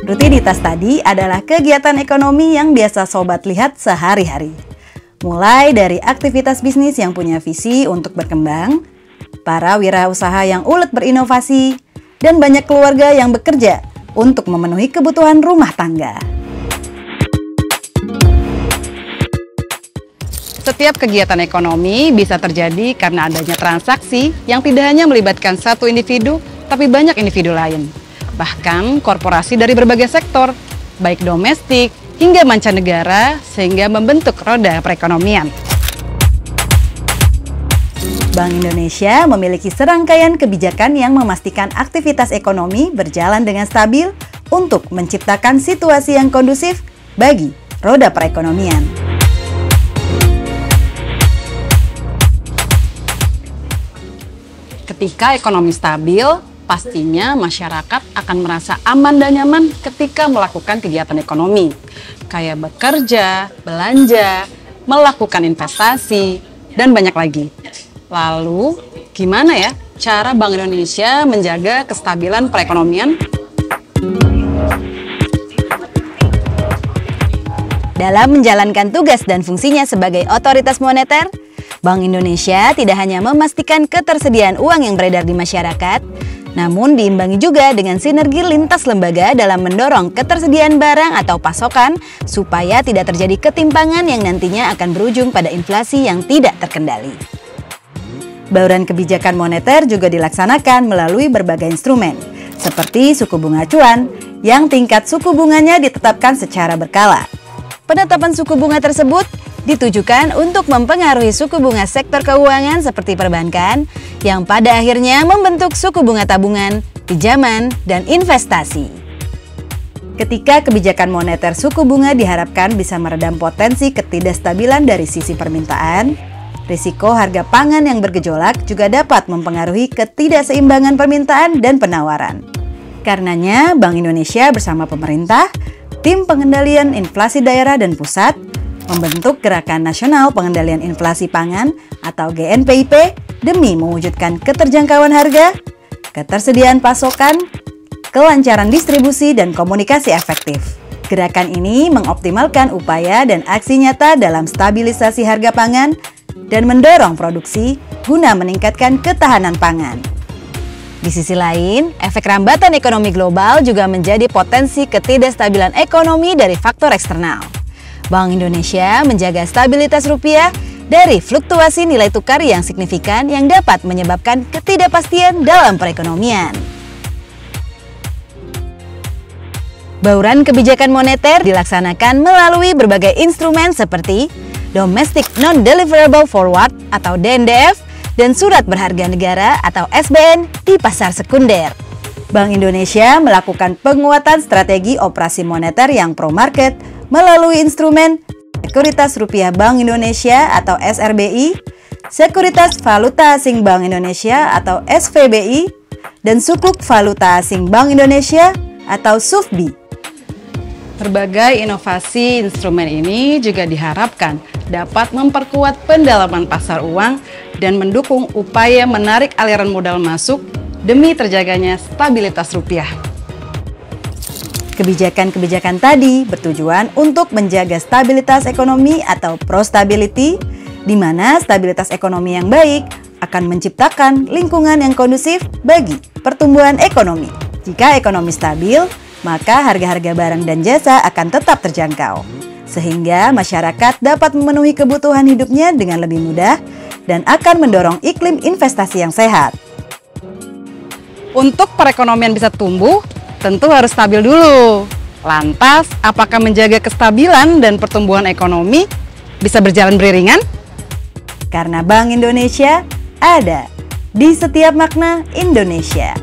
Rutinitas tadi adalah kegiatan ekonomi yang biasa sobat lihat sehari-hari. Mulai dari aktivitas bisnis yang punya visi untuk berkembang, para wirausaha yang ulet berinovasi, dan banyak keluarga yang bekerja untuk memenuhi kebutuhan rumah tangga. Setiap kegiatan ekonomi bisa terjadi karena adanya transaksi yang tidak hanya melibatkan satu individu, tapi banyak individu lain. Bahkan korporasi dari berbagai sektor, baik domestik hingga mancanegara, sehingga membentuk roda perekonomian. Bank Indonesia memiliki serangkaian kebijakan yang memastikan aktivitas ekonomi berjalan dengan stabil untuk menciptakan situasi yang kondusif bagi roda perekonomian. Ketika ekonomi stabil, pastinya masyarakat akan merasa aman dan nyaman ketika melakukan kegiatan ekonomi, kayak bekerja, belanja, melakukan investasi, dan banyak lagi. Lalu, gimana ya cara Bank Indonesia menjaga kestabilan perekonomian? Dalam menjalankan tugas dan fungsinya sebagai otoritas moneter, Bank Indonesia tidak hanya memastikan ketersediaan uang yang beredar di masyarakat, namun diimbangi juga dengan sinergi lintas lembaga dalam mendorong ketersediaan barang atau pasokan supaya tidak terjadi ketimpangan yang nantinya akan berujung pada inflasi yang tidak terkendali. Bauran kebijakan moneter juga dilaksanakan melalui berbagai instrumen, seperti suku bunga acuan, yang tingkat suku bunganya ditetapkan secara berkala. Penetapan suku bunga tersebut ditujukan untuk mempengaruhi suku bunga sektor keuangan seperti perbankan, yang pada akhirnya membentuk suku bunga tabungan, pinjaman, dan investasi. Ketika kebijakan moneter suku bunga diharapkan bisa meredam potensi ketidakstabilan dari sisi permintaan, risiko harga pangan yang bergejolak juga dapat mempengaruhi ketidakseimbangan permintaan dan penawaran. Karenanya, Bank Indonesia bersama pemerintah, tim pengendalian inflasi daerah dan pusat, membentuk Gerakan Nasional Pengendalian Inflasi Pangan atau GNPIP demi mewujudkan keterjangkauan harga, ketersediaan pasokan, kelancaran distribusi, dan komunikasi efektif. Gerakan ini mengoptimalkan upaya dan aksi nyata dalam stabilisasi harga pangan dan mendorong produksi guna meningkatkan ketahanan pangan. Di sisi lain, efek rambatan ekonomi global juga menjadi potensi ketidakstabilan ekonomi dari faktor eksternal. Bank Indonesia menjaga stabilitas rupiah dari fluktuasi nilai tukar yang signifikan yang dapat menyebabkan ketidakpastian dalam perekonomian. Bauran kebijakan moneter dilaksanakan melalui berbagai instrumen seperti Domestic Non-Deliverable Forward atau DNDF dan Surat Berharga Negara atau SBN di pasar sekunder. Bank Indonesia melakukan penguatan strategi operasi moneter yang pro-market melalui instrumen Sekuritas Rupiah Bank Indonesia atau SRBI, Sekuritas Valuta Asing Bank Indonesia atau SVBI, dan Sukuk Valuta Asing Bank Indonesia atau SUVBI. Berbagai inovasi instrumen ini juga diharapkan dapat memperkuat pendalaman pasar uang dan mendukung upaya menarik aliran modal masuk demi terjaganya stabilitas rupiah. Kebijakan-kebijakan tadi bertujuan untuk menjaga stabilitas ekonomi atau pro-stability, di mana stabilitas ekonomi yang baik akan menciptakan lingkungan yang kondusif bagi pertumbuhan ekonomi. Jika ekonomi stabil, maka harga-harga barang dan jasa akan tetap terjangkau, sehingga masyarakat dapat memenuhi kebutuhan hidupnya dengan lebih mudah dan akan mendorong iklim investasi yang sehat. Untuk perekonomian bisa tumbuh, tentu harus stabil dulu. Lantas, apakah menjaga kestabilan dan pertumbuhan ekonomi bisa berjalan beriringan? Karena Bank Indonesia ada di setiap makna Indonesia.